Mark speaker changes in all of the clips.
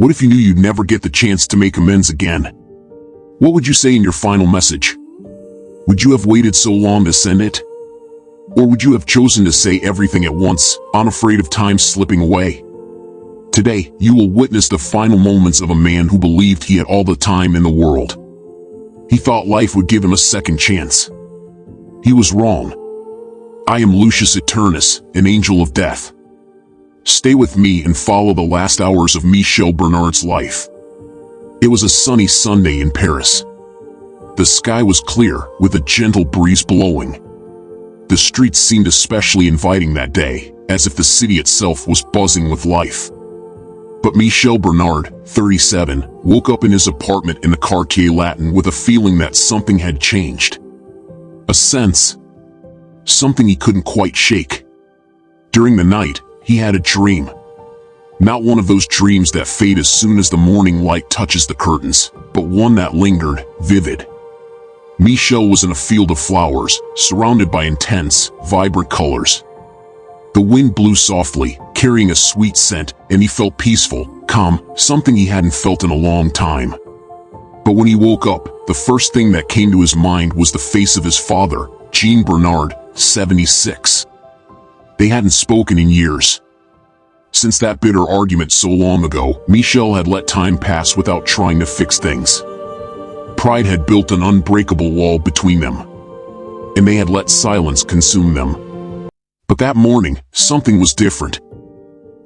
Speaker 1: What if you knew you'd never get the chance to make amends again? What would you say in your final message? Would you have waited so long to send it? Or would you have chosen to say everything at once, unafraid of time slipping away? Today, you will witness the final moments of a man who believed he had all the time in the world. He thought life would give him a second chance. He was wrong. I am Lucius Eternus, an angel of death. Stay with me and follow the last hours of Michel Bernard's life. It was a sunny Sunday in Paris. The sky was clear, with a gentle breeze blowing. The streets seemed especially inviting that day, as if the city itself was buzzing with life. But Michel Bernard, 37, woke up in his apartment in the Quartier Latin with a feeling that something had changed. A sense. Something he couldn't quite shake. During the night, he had a dream. Not one of those dreams that fade as soon as the morning light touches the curtains, but one that lingered, vivid. Michel was in a field of flowers, surrounded by intense, vibrant colors. The wind blew softly, carrying a sweet scent, and he felt peaceful, calm, something he hadn't felt in a long time. But when he woke up, the first thing that came to his mind was the face of his father, Jean Bernard, 76. They hadn't spoken in years. Since that bitter argument so long ago, Michel had let time pass without trying to fix things. Pride had built an unbreakable wall between them, and they had let silence consume them. But that morning, something was different.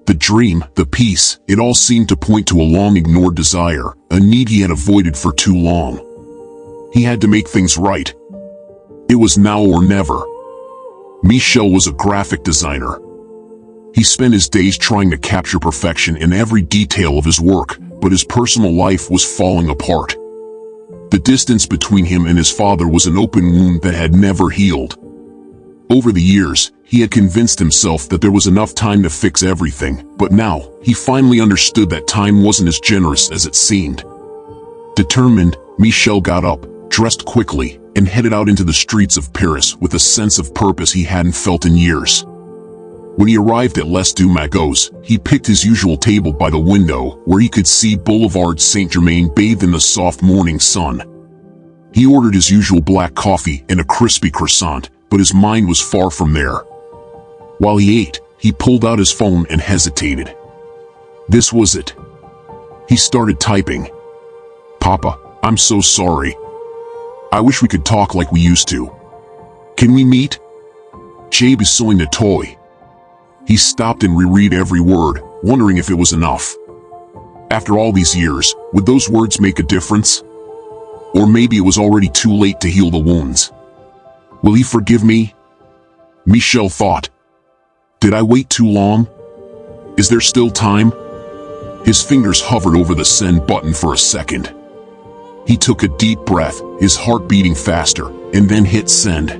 Speaker 1: The dream, the peace, it all seemed to point to a long-ignored desire, a need he had avoided for too long. He had to make things right. It was now or never. Michel was a graphic designer. He spent his days trying to capture perfection in every detail of his work, but his personal life was falling apart. The distance between him and his father was an open wound that had never healed. Over the years, he had convinced himself that there was enough time to fix everything, but now, he finally understood that time wasn't as generous as it seemed. Determined, Michel got up, dressed quickly, and headed out into the streets of Paris with a sense of purpose he hadn't felt in years. When he arrived at Les Deux Magots, he picked his usual table by the window, where he could see Boulevard Saint-Germain bathed in the soft morning sun. He ordered his usual black coffee and a crispy croissant, but his mind was far from there. While he ate, he pulled out his phone and hesitated. This was it. He started typing. "Papa, I'm so sorry. I wish we could talk like we used to. Can we meet? J'ai besoin de toi." He stopped and reread every word, wondering if it was enough. After all these years, would those words make a difference? Or maybe it was already too late to heal the wounds. Will he forgive me? Michel thought. Did I wait too long? Is there still time? His fingers hovered over the send button for a second. He took a deep breath, his heart beating faster, and then hit send.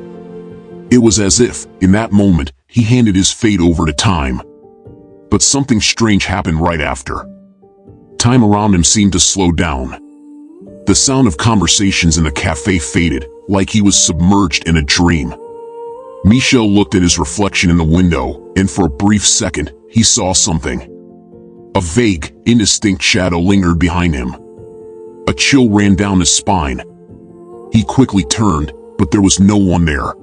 Speaker 1: It was as if, in that moment, he handed his fate over to time. But something strange happened right after. Time around him seemed to slow down. The sound of conversations in the cafe faded, like he was submerged in a dream. Michel looked at his reflection in the window, and for a brief second, he saw something. A vague, indistinct shadow lingered behind him. A chill ran down his spine. He quickly turned, but there was no one there.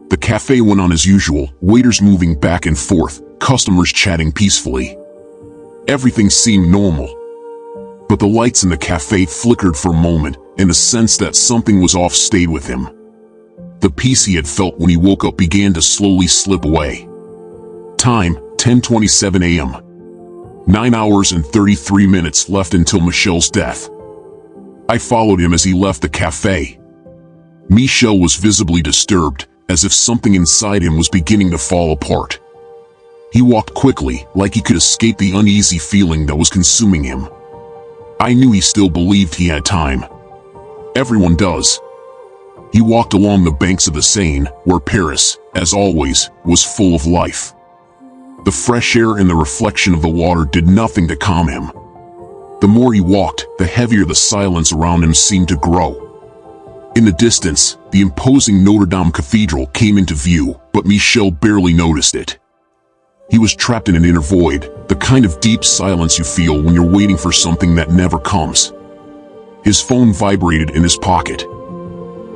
Speaker 1: The cafe went on as usual, waiters moving back and forth, customers chatting peacefully. Everything seemed normal. But the lights in the cafe flickered for a moment, and a sense that something was off stayed with him. The peace he had felt when he woke up began to slowly slip away. Time, 10:27 a.m. 9 hours and 33 minutes left until Michel's death. I followed him as he left the cafe. Michel was visibly disturbed, as if something inside him was beginning to fall apart. He walked quickly, like he could escape the uneasy feeling that was consuming him. I knew he still believed he had time. Everyone does. He walked along the banks of the Seine, where Paris, as always, was full of life. The fresh air and the reflection of the water did nothing to calm him. The more he walked, the heavier the silence around him seemed to grow. In the distance, the imposing Notre Dame Cathedral came into view, but Michel barely noticed it. He was trapped in an inner void, The kind of deep silence you feel when you're waiting for something that never comes. His phone vibrated in his pocket.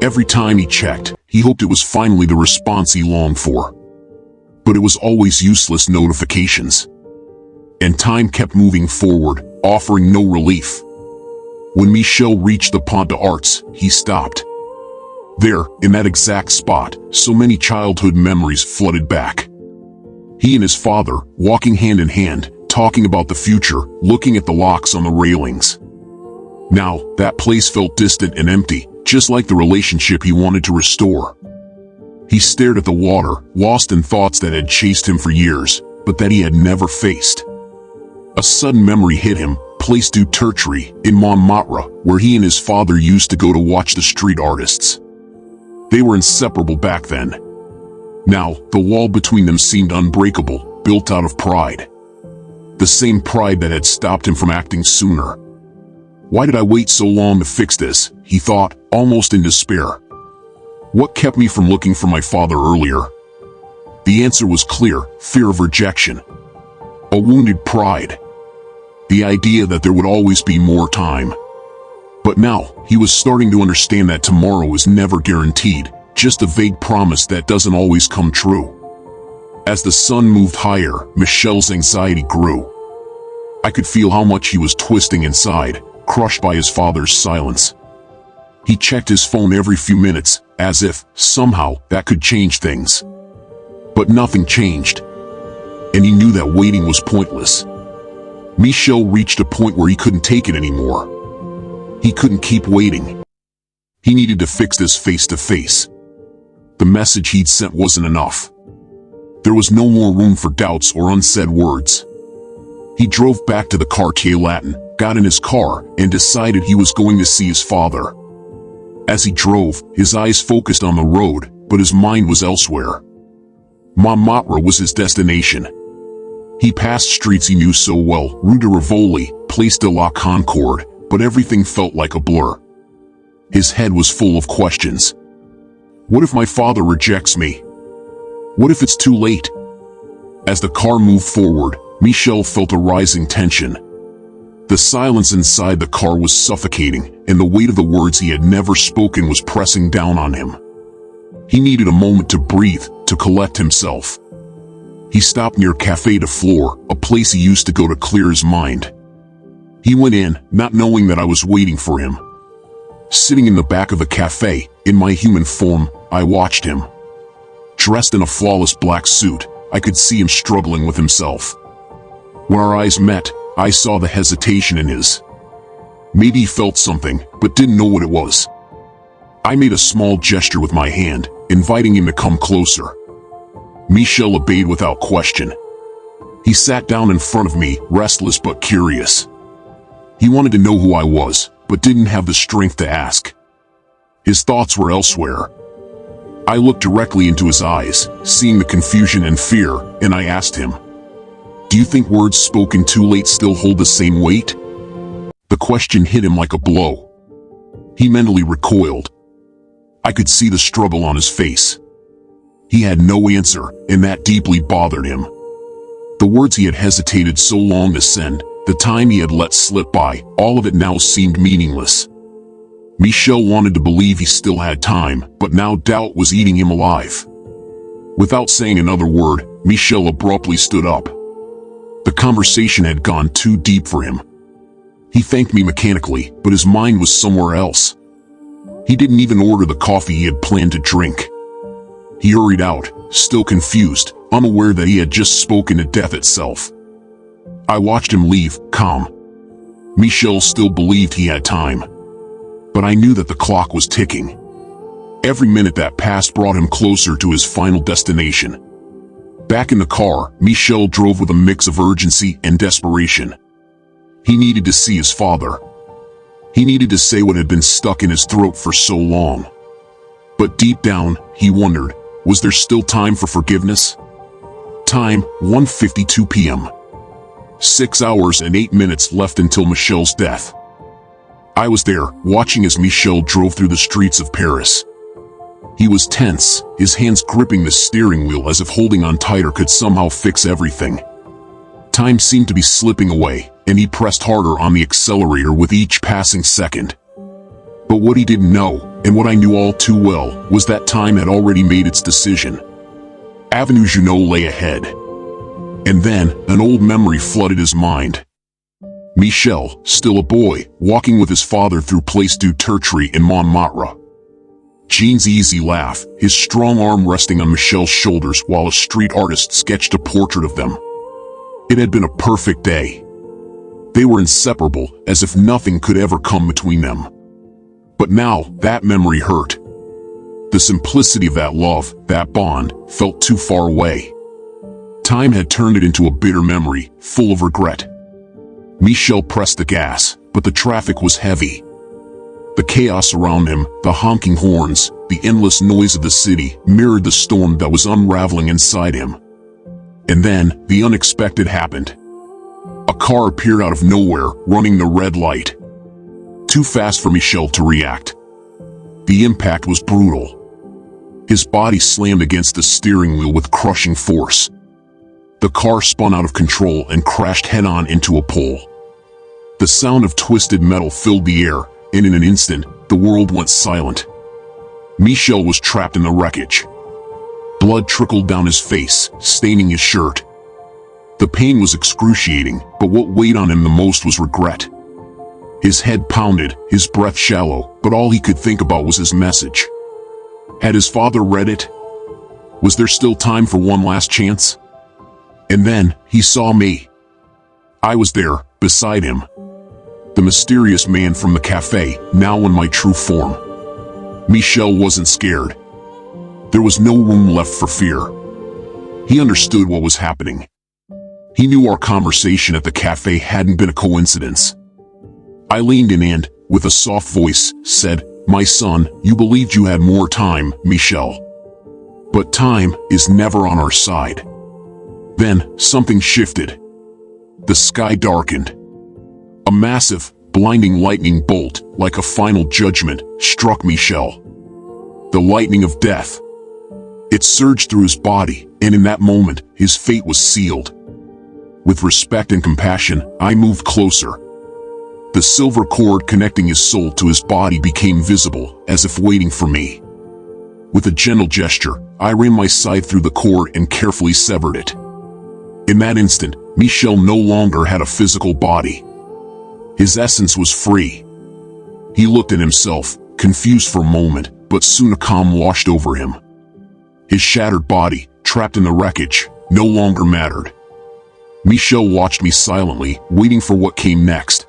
Speaker 1: Every time he checked, he hoped it was finally the response he longed for. But it was always useless notifications. And time kept moving forward, offering no relief. When Michel reached the Pont d'Arts, he stopped. There, in that exact spot, so many childhood memories flooded back. He and his father, walking hand in hand, talking about the future, looking at the locks on the railings. Now, that place felt distant and empty, just like the relationship he wanted to restore. He stared at the water, lost in thoughts that had chased him for years, but that he had never faced. A sudden memory hit him, Place du Tertre, in Montmartre, where he and his father used to go to watch the street artists. They were inseparable back then. Now, the wall between them seemed unbreakable, built out of pride. The same pride that had stopped him from acting sooner. Why did I wait so long to fix this, he thought, almost in despair. What kept me from looking for my father earlier? The answer was clear: fear of rejection. A wounded pride. The idea that there would always be more time. But now, he was starting to understand that tomorrow is never guaranteed, just a vague promise that doesn't always come true. As the sun moved higher, Michel's anxiety grew. I could feel how much he was twisting inside, crushed by his father's silence. He checked his phone every few minutes, as if, somehow, that could change things. But nothing changed. And he knew that waiting was pointless. Michel reached a point where he couldn't take it anymore. He couldn't keep waiting. He needed to fix this face to face. The message he'd sent wasn't enough. There was no more room for doubts or unsaid words. He drove back to the Quartier Latin, got in his car, and decided he was going to see his father. As he drove, his eyes focused on the road, but his mind was elsewhere. Montmartre was his destination. He passed streets he knew so well, Rue de Rivoli, Place de la Concorde, but everything felt like a blur. His head was full of questions. What if my father rejects me? What if it's too late? As the car moved forward, Michel felt a rising tension. The silence inside the car was suffocating, and the weight of the words he had never spoken was pressing down on him. He needed a moment to breathe, to collect himself. He stopped near Café de Flore, a place he used to go to clear his mind. He went in, not knowing that I was waiting for him. Sitting in the back of the cafe, in my human form, I watched him. Dressed in a flawless black suit, I could see him struggling with himself. When our eyes met, I saw the hesitation in his. Maybe he felt something, but didn't know what it was. I made a small gesture with my hand, inviting him to come closer. Michel obeyed without question. He sat down in front of me, restless but curious. He wanted to know who I was, but didn't have the strength to ask. His thoughts were elsewhere. I looked directly into his eyes, seeing the confusion and fear, and I asked him, "Do you think words spoken too late still hold the same weight?" The question hit him like a blow. He mentally recoiled. I could see the struggle on his face. He had no answer, and that deeply bothered him. The words he had hesitated so long to send, the time he had let slip by, all of it now seemed meaningless. Michel wanted to believe he still had time, but now doubt was eating him alive. Without saying another word, Michel abruptly stood up. The conversation had gone too deep for him. He thanked me mechanically, but his mind was somewhere else. He didn't even order the coffee he had planned to drink. He hurried out, still confused, unaware that he had just spoken to death itself. I watched him leave, calm. Michel still believed he had time. But I knew that the clock was ticking. Every minute that passed brought him closer to his final destination. Back in the car, Michel drove with a mix of urgency and desperation. He needed to see his father. He needed to say what had been stuck in his throat for so long. But deep down, he wondered, was there still time for forgiveness? Time, 1:52 p.m. 6 hours and 8 minutes left until Michel's death. I was there, watching as Michel drove through the streets of Paris. He was tense, his hands gripping the steering wheel as if holding on tighter could somehow fix everything. Time seemed to be slipping away, and he pressed harder on the accelerator with each passing second. But what he didn't know, and what I knew all too well, was that time had already made its decision. Avenue Junot lay ahead. And then, an old memory flooded his mind. Michel, still a boy, walking with his father through Place du Tertre in Montmartre. Jean's easy laugh, his strong arm resting on Michel's shoulders while a street artist sketched a portrait of them. It had been a perfect day. They were inseparable, as if nothing could ever come between them. But now, that memory hurt. The simplicity of that love, that bond, felt too far away. Time had turned it into a bitter memory, full of regret. Michel pressed the gas, but the traffic was heavy. The chaos around him, the honking horns, the endless noise of the city, mirrored the storm that was unraveling inside him. And then, the unexpected happened. A car appeared out of nowhere, running the red light. Too fast for Michel to react. The impact was brutal. His body slammed against the steering wheel with crushing force. The car spun out of control and crashed head-on into a pole. The sound of twisted metal filled the air, and in an instant, the world went silent. Michel was trapped in the wreckage. Blood trickled down his face, staining his shirt. The pain was excruciating, but what weighed on him the most was regret. His head pounded, his breath shallow, but all he could think about was his message. Had his father read it? Was there still time for one last chance? And then, he saw me. I was there, beside him. The mysterious man from the cafe, now in my true form. Michel wasn't scared. There was no room left for fear. He understood what was happening. He knew our conversation at the cafe hadn't been a coincidence. I leaned in and, with a soft voice, said, "My son, you believed you had more time, Michel. But time is never on our side." Then, something shifted. The sky darkened. A massive, blinding lightning bolt, like a final judgment, struck Michel. The lightning of death. It surged through his body, and in that moment, his fate was sealed. With respect and compassion, I moved closer. The silver cord connecting his soul to his body became visible, as if waiting for me. With a gentle gesture, I ran my scythe through the cord and carefully severed it. In that instant, Michel no longer had a physical body. His essence was free. He looked at himself, confused for a moment, but soon a calm washed over him. His shattered body, trapped in the wreckage, no longer mattered. Michel watched me silently, waiting for what came next.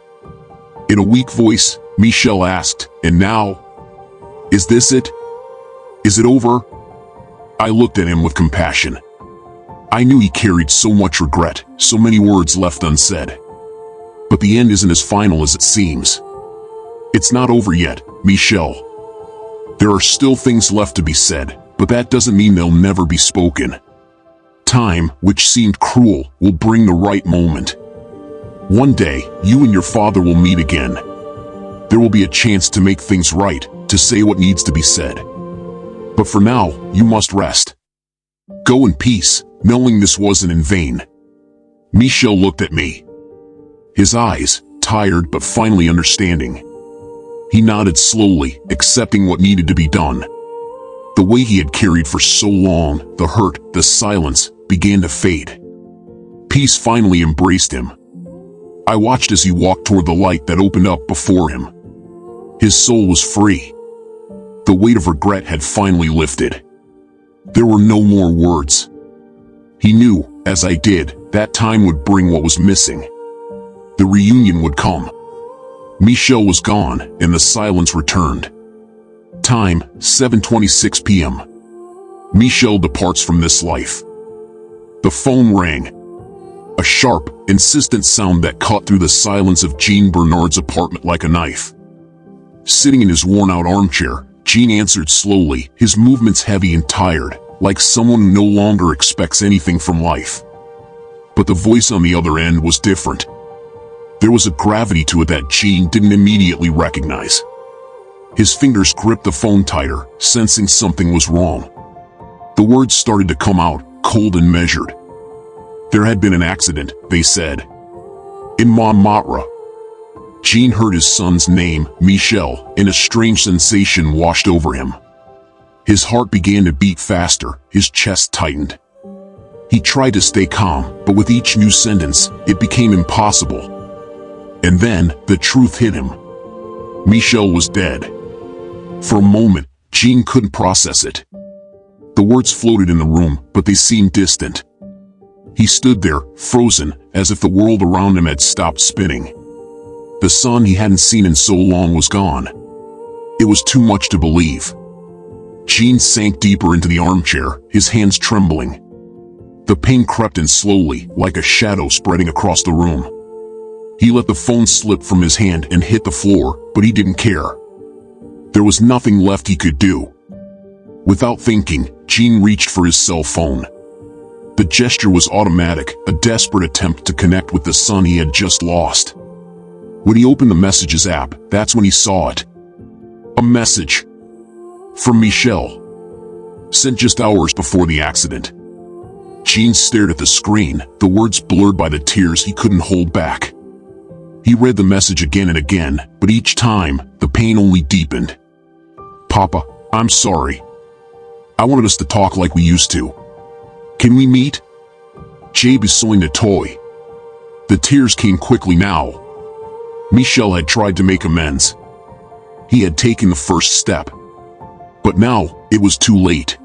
Speaker 1: In a weak voice, Michel asked, "And now? Is this it? Is it over?" I looked at him with compassion. I knew he carried so much regret, so many words left unsaid. But the end isn't as final as it seems. It's not over yet, Michel. There are still things left to be said, but that doesn't mean they'll never be spoken. Time, which seemed cruel, will bring the right moment. One day, you and your father will meet again. There will be a chance to make things right, to say what needs to be said. But for now, you must rest. Go in peace, knowing this wasn't in vain. Michel looked at me. His eyes, tired but finally understanding. He nodded slowly, accepting what needed to be done. The weight he had carried for so long, the hurt, the silence, began to fade. Peace finally embraced him. I watched as he walked toward the light that opened up before him. His soul was free. The weight of regret had finally lifted. There were no more words. He knew, as I did, that time would bring what was missing. The reunion would come. Michel was gone, and the silence returned. Time, 7:26 p.m. Michel departs from this life. The phone rang. A sharp, insistent sound that cut through the silence of Jean Bernard's apartment like a knife. Sitting in his worn-out armchair, Jean answered slowly, his movements heavy and tired, like someone who no longer expects anything from life. But the voice on the other end was different. There was a gravity to it that Jean didn't immediately recognize. His fingers gripped the phone tighter, sensing something was wrong. The words started to come out, cold and measured. There had been an accident, they said. In Montmartre. Jean heard his son's name, Michel, and a strange sensation washed over him. His heart began to beat faster, his chest tightened. He tried to stay calm, but with each new sentence, it became impossible. And then, the truth hit him. Michel was dead. For a moment, Jean couldn't process it. The words floated in the room, but they seemed distant. He stood there, frozen, as if the world around him had stopped spinning. The son he hadn't seen in so long was gone. It was too much to believe. Jean sank deeper into the armchair, his hands trembling. The pain crept in slowly, like a shadow spreading across the room. He let the phone slip from his hand and hit the floor, but he didn't care. There was nothing left he could do. Without thinking, Jean reached for his cell phone. The gesture was automatic, a desperate attempt to connect with the son he had just lost. When he opened the Messages app, that's when he saw it. A message. From Michel. Sent just hours before the accident. Jean stared at the screen, the words blurred by the tears he couldn't hold back. He read the message again and again, but each time, the pain only deepened. Papa, I'm sorry. I wanted us to talk like we used to. Can we meet? Jabe is sewing a toy. The tears came quickly now. Michel had tried to make amends. He had taken the first step. But now, it was too late.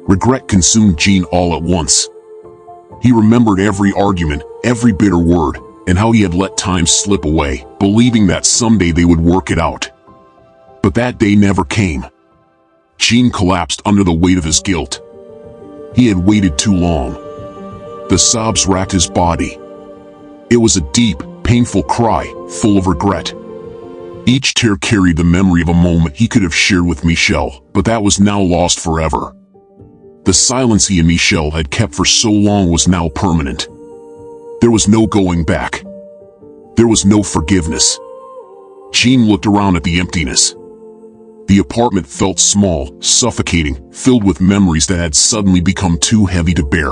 Speaker 1: Regret consumed Jean all at once. He remembered every argument, every bitter word, and how he had let time slip away, believing that someday they would work it out. But that day never came. Jean collapsed under the weight of his guilt. He had waited too long. The sobs racked his body. It was a deep, painful cry, full of regret. Each tear carried the memory of a moment he could have shared with Michel, but that was now lost forever. The silence he and Michel had kept for so long was now permanent. There was no going back. There was no forgiveness. Jean looked around at the emptiness. The apartment felt small, suffocating, filled with memories that had suddenly become too heavy to bear.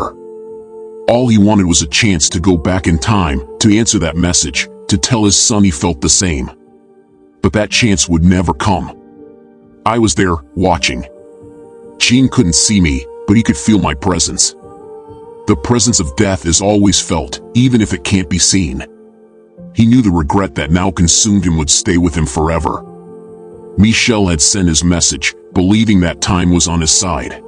Speaker 1: All he wanted was a chance to go back in time, to answer that message, to tell his son he felt the same. But that chance would never come. I was there, watching. Jean couldn't see me, but he could feel my presence. The presence of death is always felt, even if it can't be seen. He knew the regret that now consumed him would stay with him forever. Michel had sent his message, believing that time was on his side.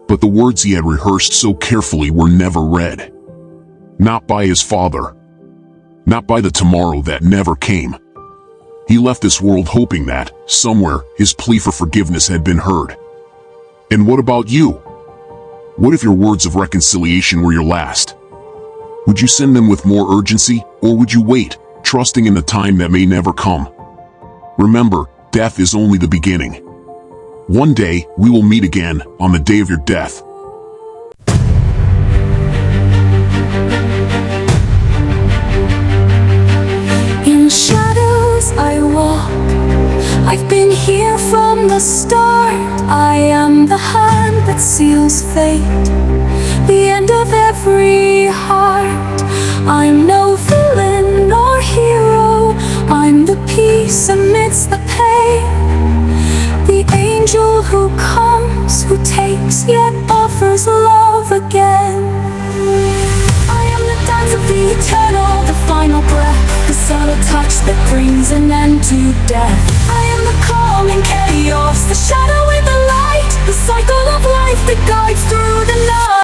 Speaker 1: But the words he had rehearsed so carefully were never read. Not by his father. Not by the tomorrow that never came. He left this world hoping that, somewhere, his plea for forgiveness had been heard. And what about you? What if your words of reconciliation were your last? Would you send them with more urgency, or would you wait, trusting in the time that may never come? Remember, death is only the beginning. One day, we will meet again, on the day of your death.
Speaker 2: In shadows I walk. I've been here from the start. I am the hand that seals fate, the end of every heart. I'm no villain nor hero. I'm the peace amidst the pain, the angel who comes, who takes, yet offers love again. I am the dance of the eternal, the final breath, the subtle touch that brings an end to death. I